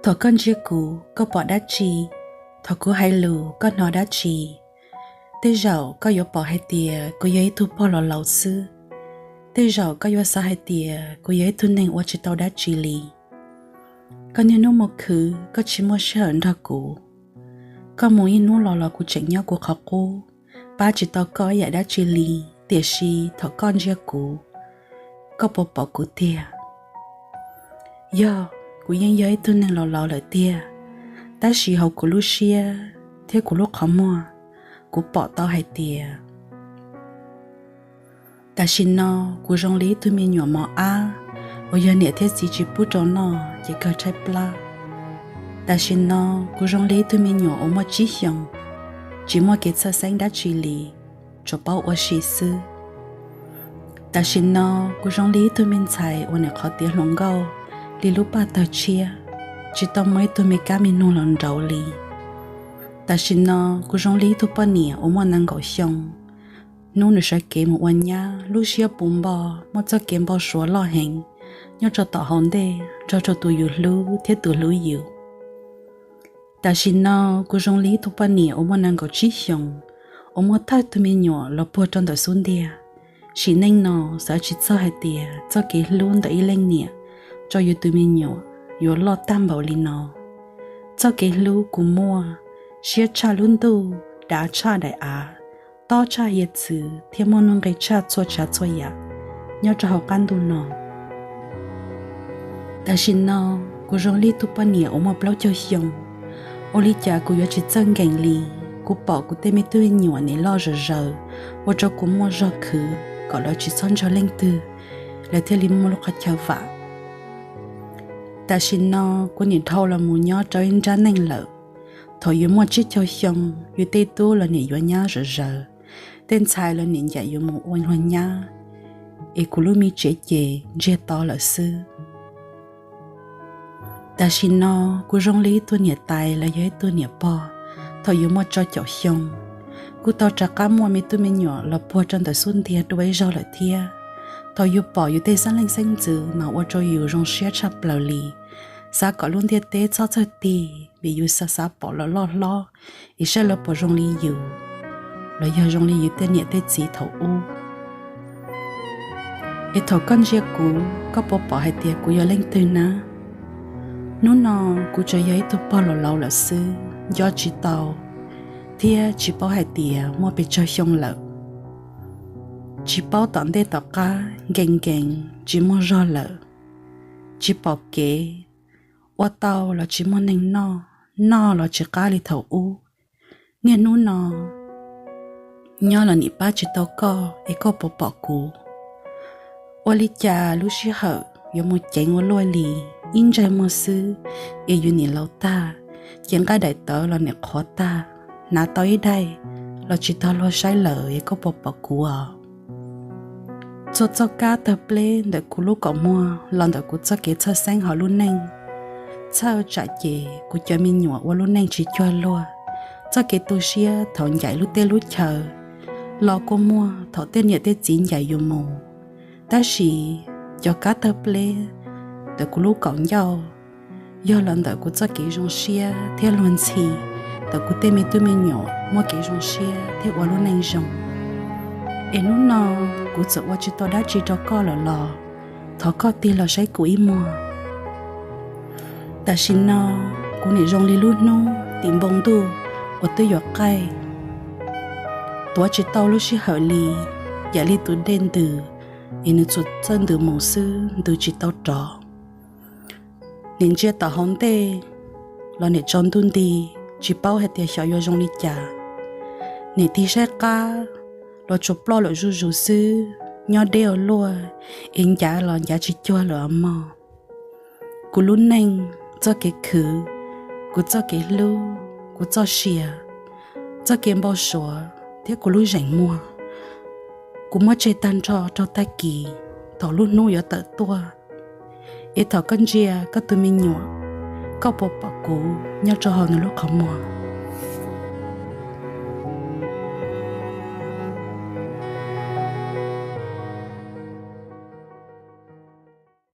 Thọ con chia cũ có bỏ đá chi, thọ cũ hay lù có nó đá chi. Tê rau có yếu bỏ hai tìa, có yếu thu bỏ lò lầu sư. Tê rau có yếu xa hai tìa, có yếu thu nền ua chỉ tàu đá chi lì. Có như nó một khứ, có chỉ một sự hận ra cũ. Có muốn in nó lò lò của chạy nhau của khó cô. Ba chỉ tàu có giải đá chi lì, tìa si thọ con chia cũ. Có bỏ bỏ của tìa. Yo, của yên giới tôi nên lò lò lợi tia. Ta sĩ hậu của Lucia, thế của lúc khó mua, của bỏ tao hay tia. Ta xin nó, của rong lý tôi mình nhỏ mò á, ở giờ nè thế gì chỉ bút cho nó, chỉ cơ trái pla. Ta xin nó, của rong lý tôi mình nhỏ ở một chí hiong, chỉ một cái sơ sáng đã truy lý, cho bao ở sĩ sư. Ta xin nó, của rong lý tôi mình chạy ở nè khó tiếng lòng gâu, li lúc ba tờ chia, chỉ tao mới tôi mới cá mình nôn lần đầu li. Ta xin nó, cô rong lý tôi bao nhiêu ở một năng gọi xong, nôn được sẽ kể mộtวันnhá, lúc xưa bún bò, một cho kém bò số lo hành, nhớ cho tao hòn đê, cho tôi yêu lưu, thế tôi lưu yêu. Ta xin nó, cô rong lý tôi bao nhiêu ở một năng gọi chí xong, ở một thay tôi mới nhỏ là bò trong đời xuân đê, chỉ nên nó sẽ chỉ cho hai đê, cho cái luôn đợi lên nhẹ. Cho yêu tụi mình nhỏ, yêu lo tam bảo lý nó. Cho cái lưu của mua, xia cha luôn tu, đã cha đại á, to cha yết chữ, thêm một nông cái cha cho ya, nhớ cho học căn tu nó. Ta xin nó, của rong lý tu pa nhẹ ở một bao cho xong, ô lý cha của yêu chỉ chân gành lý, của bỏ của tên mấy tụi nhỏ này lo rờ, và cho của mua rờ khứ, gọi là chỉ son cho lên từ, là theo lý mua lúc khách chào vạ. Ta xin nó, của nhìn thâu là mù nhó cho in ra nành lợ. Thôi yếu một chiếc cho xong, yếu tê tu là nị yếu nhá rờ. Tên xài là nị dạy yếu một oanh hoanh nhá. Ê cú lưu mi chế chế, dê to là sư. Ta xin nó, của rong lý tu nhẹ tài là yếu tu nhẹ bò. Thôi yếu một cho chậu xong. Cú tao trả cá mua mê tu mê nhỏ là bò trong đời xuân thịa đuôi rau lợi thịa. Thôi yêu bỏ yêu tê sáng lên xanh dữ mà ô cho yêu rong xế chạp lào lì. Xa có luôn thiết tế cho tì, vì yêu xa bỏ lo, ý sẽ là bỏ rong lì yêu. Là yêu rong lì yêu tên nhẹ tê chỉ thấu u. Ý thấu con dìa cú, có bỏ hai tiệc cú yêu lên từ ná. Nú nọ, cú cho giấy tôi bỏ lâu là sư, do chỉ tàu. Thia chỉ bỏ hai tiệc mua bị cho xong lợ. Chỉ bao tận đây tỏ cá, gành chỉ mua rau lợ. Chỉ bảo kế, ô tao là chỉ mua nành no là chỉ cá li thầu u. Nghe nụ nó, nhớ là nị ba chỉ tao co, ấy có bỏ cú. Ô li cha lúc xí hở, yếu một chén ô lôi lì, in trái mua sư, ấy yếu nị lâu ta, chén cái đại tớ là nị khó ta. Nà tao ý đây, là chỉ tao lo sai lợ, ấy có bỏ cú à. Cho cá tập lên để cú lúc có mua, lần đầu cú cho cái cho xanh họ luôn neng. Sao trả chè, cú cho mình nhỏ qua luôn neng chỉ cho luôn. Cho cái tu xia thọ nhảy lúc tê lúc chờ. Lo cô mua, thọ tên nhẹ tê chín nhảy vô mù. Ta chỉ cho cá tập lên để cú lúc có nhau. Do lần đầu cú cho cái rong xia theo luôn xì, để cú tê mình tụi mình nhỏ mua cái rong xia theo qua luôn neng rong. Em nói nó, cô sợ qua chỉ tao đã chỉ cho con là lò, thọ con tiền là say của im mua. Ta xin nó, cô này rong li luôn nó, tìm bông tu, ở tới giọt cay. Tôi chỉ tao lúc xí hở li, giả li tôi đen từ, em nó chuột chân từ màu sư, từ chỉ tao trọ. Nên chia tao hông tê, là nè tròn tuôn đi, chỉ bao hết tiền xào vô rong li chả. Nè tí xe cá. Lo chụp lo lo rú sư nhớ đeo lo em trả lo giá chỉ cho lo mà cú luôn neng cho cái khử cú cho cái lu cú cho xìa cho cái bao sủa thế cú luôn rảnh mua cú mất chơi tan cho tay kỳ thọ luôn nuôi ở tận tua ít thọ con chia có tụi mình nhỏ có bộ cú nhớ cho họ nó lúc không mua